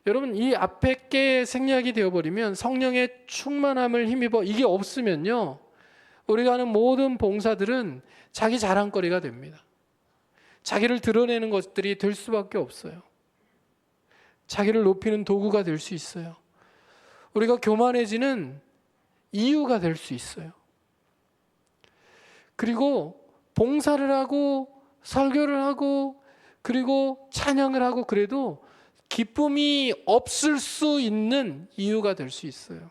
여러분, 이 앞에 게 생략이 되어버리면, 성령의 충만함을 힘입어 이게 없으면요, 우리가 하는 모든 봉사들은 자기 자랑거리가 됩니다. 자기를 드러내는 것들이 될 수밖에 없어요. 자기를 높이는 도구가 될 수 있어요. 우리가 교만해지는 이유가 될 수 있어요. 그리고 봉사를 하고 설교를 하고 그리고 찬양을 하고 그래도 기쁨이 없을 수 있는 이유가 될 수 있어요.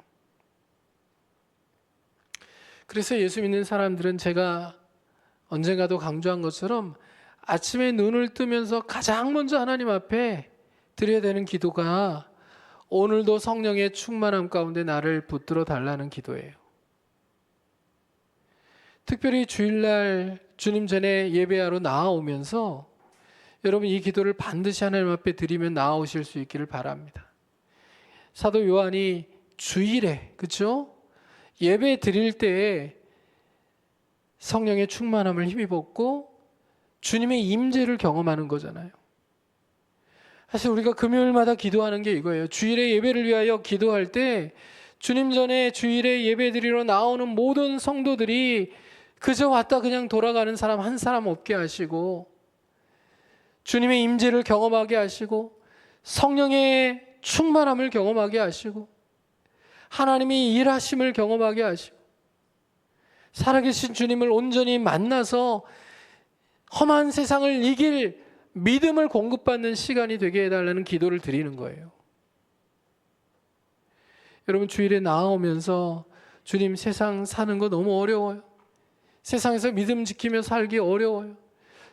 그래서 예수 믿는 사람들은 제가 언젠가도 강조한 것처럼 아침에 눈을 뜨면서 가장 먼저 하나님 앞에 드려야 되는 기도가 오늘도 성령의 충만함 가운데 나를 붙들어 달라는 기도예요. 특별히 주일날 주님 전에 예배하러 나아오면서 여러분 이 기도를 반드시 하나님 앞에 드리면 나아오실 수 있기를 바랍니다. 사도 요한이 주일에, 그렇죠? 예배 드릴 때에 성령의 충만함을 힘입었고 주님의 임재를 경험하는 거잖아요. 사실 우리가 금요일마다 기도하는 게 이거예요. 주일에 예배를 위하여 기도할 때 주님 전에 주일에 예배 드리러 나오는 모든 성도들이 그저 왔다 그냥 돌아가는 사람 한 사람 없게 하시고 주님의 임재를 경험하게 하시고 성령의 충만함을 경험하게 하시고 하나님이 일하심을 경험하게 하시고 살아계신 주님을 온전히 만나서 험한 세상을 이길 믿음을 공급받는 시간이 되게 해달라는 기도를 드리는 거예요. 여러분 주일에 나아오면서 주님 세상 사는 거 너무 어려워요. 세상에서 믿음 지키며 살기 어려워요.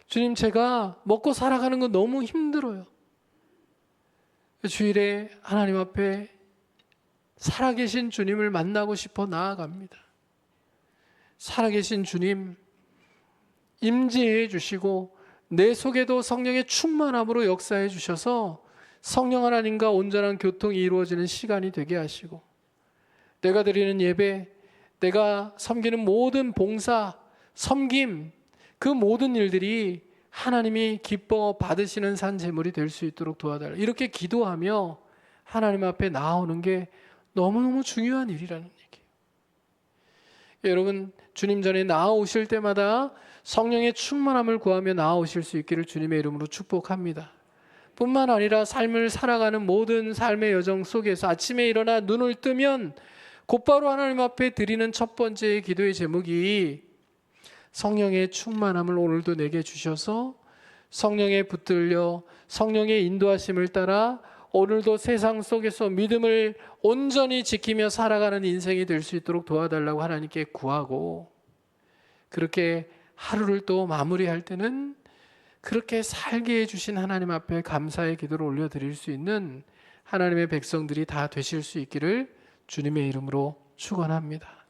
주님 제가 먹고 살아가는 거 너무 힘들어요. 주일에 하나님 앞에 살아계신 주님을 만나고 싶어 나아갑니다. 살아계신 주님 임재해 주시고 내 속에도 성령의 충만함으로 역사해 주셔서 성령 하나님과 온전한 교통이 이루어지는 시간이 되게 하시고 내가 드리는 예배, 내가 섬기는 모든 봉사, 섬김, 그 모든 일들이 하나님이 기뻐 받으시는 산 제물이 될 수 있도록 도와달라. 이렇게 기도하며 하나님 앞에 나오는 게 너무너무 중요한 일이라는 얘기예요. 여러분 주님 전에 나아오실 때마다 성령의 충만함을 구하며 나아오실 수 있기를 주님의 이름으로 축복합니다. 뿐만 아니라 삶을 살아가는 모든 삶의 여정 속에서 아침에 일어나 눈을 뜨면 곧바로 하나님 앞에 드리는 첫 번째 기도의 제목이 성령의 충만함을 오늘도 내게 주셔서 성령에 붙들려 성령의 인도하심을 따라 오늘도 세상 속에서 믿음을 온전히 지키며 살아가는 인생이 될 수 있도록 도와달라고 하나님께 구하고 그렇게 하루를 또 마무리할 때는 그렇게 살게 해주신 하나님 앞에 감사의 기도를 올려드릴 수 있는 하나님의 백성들이 다 되실 수 있기를 주님의 이름으로 축원합니다.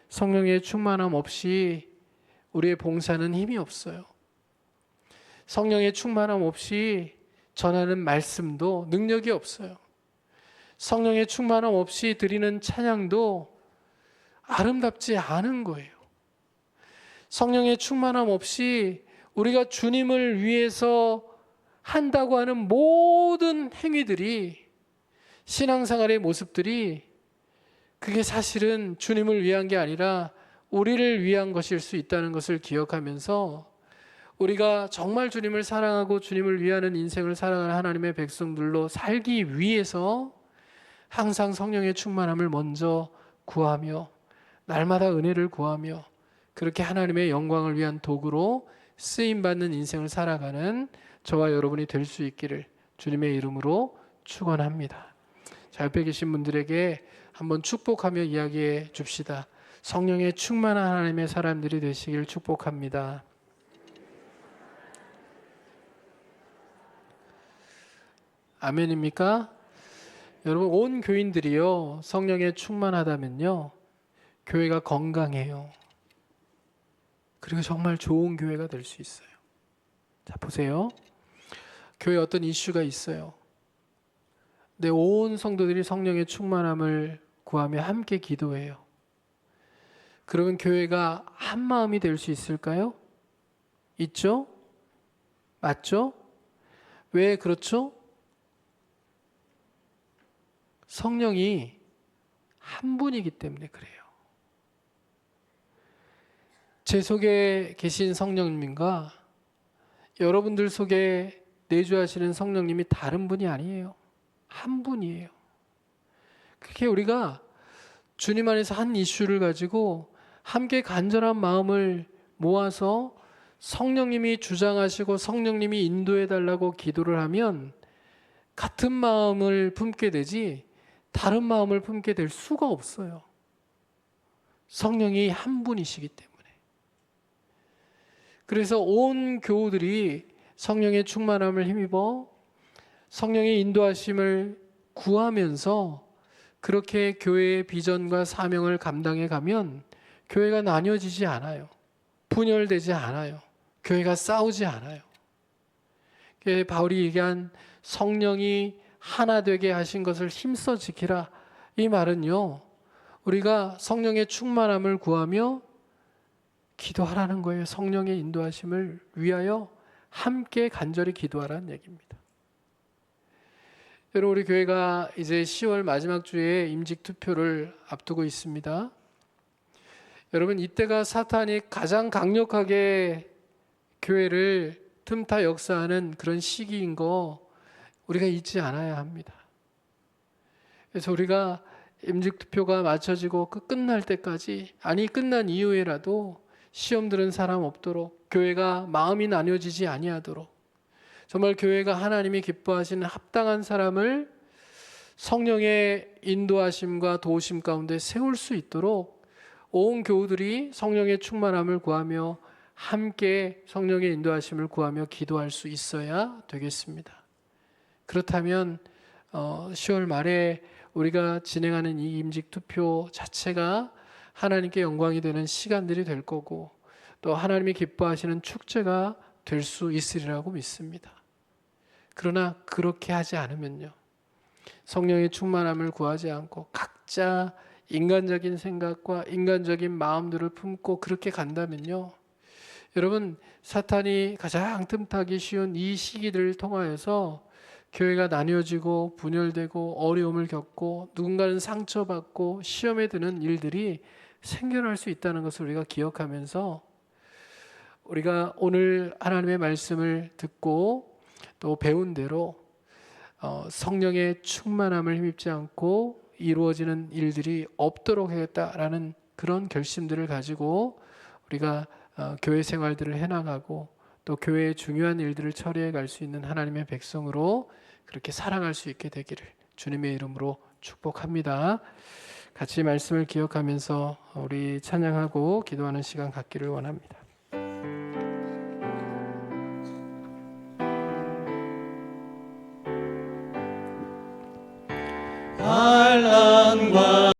성령의 충만함 없이 우리의 봉사는 힘이 없어요. 성령의 충만함 없이 전하는 말씀도 능력이 없어요. 성령의 충만함 없이 드리는 찬양도 아름답지 않은 거예요. 성령의 충만함 없이 우리가 주님을 위해서 한다고 하는 모든 행위들이 신앙생활의 모습들이 그게 사실은 주님을 위한 게 아니라 우리를 위한 것일 수 있다는 것을 기억하면서 우리가 정말 주님을 사랑하고 주님을 위하는 인생을 살아가는 하나님의 백성들로 살기 위해서 항상 성령의 충만함을 먼저 구하며 날마다 은혜를 구하며 그렇게 하나님의 영광을 위한 도구로 쓰임받는 인생을 살아가는 저와 여러분이 될 수 있기를 주님의 이름으로 축원합니다. 자, 옆에 계신 분들에게 한번 축복하며 이야기해 줍시다. 성령의 충만한 하나님의 사람들이 되시길 축복합니다. 아멘입니까? 여러분 온 교인들이요 성령에 충만하다면요 교회가 건강해요. 그리고 정말 좋은 교회가 될 수 있어요. 자 보세요. 교회에 어떤 이슈가 있어요. 내 온 성도들이 성령의 충만함을 구하며 함께 기도해요. 그러면 교회가 한 마음이 될 수 있을까요? 있죠? 맞죠? 왜 그렇죠? 성령이 한 분이기 때문에 그래요. 제 속에 계신 성령님과 여러분들 속에 내주하시는 성령님이 다른 분이 아니에요. 한 분이에요. 그렇게 우리가 주님 안에서 한 이슈를 가지고 함께 간절한 마음을 모아서 성령님이 주장하시고 성령님이 인도해 달라고 기도를 하면 같은 마음을 품게 되지 다른 마음을 품게 될 수가 없어요. 성령이 한 분이시기 때문에. 그래서 온 교우들이 성령의 충만함을 힘입어 성령의 인도하심을 구하면서 그렇게 교회의 비전과 사명을 감당해 가면 교회가 나뉘어지지 않아요. 분열되지 않아요. 교회가 싸우지 않아요. 바울이 얘기한 성령이 하나 되게 하신 것을 힘써 지키라, 이 말은요, 우리가 성령의 충만함을 구하며 기도하라는 거예요. 성령의 인도하심을 위하여 함께 간절히 기도하라는 얘기입니다. 여러분, 우리 교회가 이제 10월 마지막 주에 임직 투표를 앞두고 있습니다. 여러분, 이때가 사탄이 가장 강력하게 교회를 틈타 역사하는 그런 시기인 거 우리가 잊지 않아야 합니다. 그래서 우리가 임직 투표가 맞춰지고 끝날 때까지, 아니 끝난 이후에라도 시험 들은 사람 없도록, 교회가 마음이 나뉘어지지 아니하도록, 정말 교회가 하나님이 기뻐하시는 합당한 사람을 성령의 인도하심과 도우심 가운데 세울 수 있도록 온 교우들이 성령의 충만함을 구하며 함께 성령의 인도하심을 구하며 기도할 수 있어야 되겠습니다. 그렇다면 10월 말에 우리가 진행하는 이 임직 투표 자체가 하나님께 영광이 되는 시간들이 될 거고, 또 하나님이 기뻐하시는 축제가 될 수 있으리라고 믿습니다. 그러나 그렇게 하지 않으면요, 성령의 충만함을 구하지 않고 각자 인간적인 생각과 인간적인 마음들을 품고 그렇게 간다면요, 여러분, 사탄이 가장 틈타기 쉬운 이 시기들을 통하여서 교회가 나뉘어지고 분열되고 어려움을 겪고 누군가는 상처받고 시험에 드는 일들이 생겨날 수 있다는 것을 우리가 기억하면서, 우리가 오늘 하나님의 말씀을 듣고 또 배운 대로 성령의 충만함을 힘입지 않고 이루어지는 일들이 없도록 하겠다라는 그런 결심들을 가지고 우리가 교회 생활들을 해나가고 또 교회의 중요한 일들을 처리해 갈 수 있는 하나님의 백성으로 그렇게 살아갈 수 있게 되기를 주님의 이름으로 축복합니다. 같이 말씀을 기억하면서 우리 찬양하고 기도하는 시간 갖기를 원합니다. 알라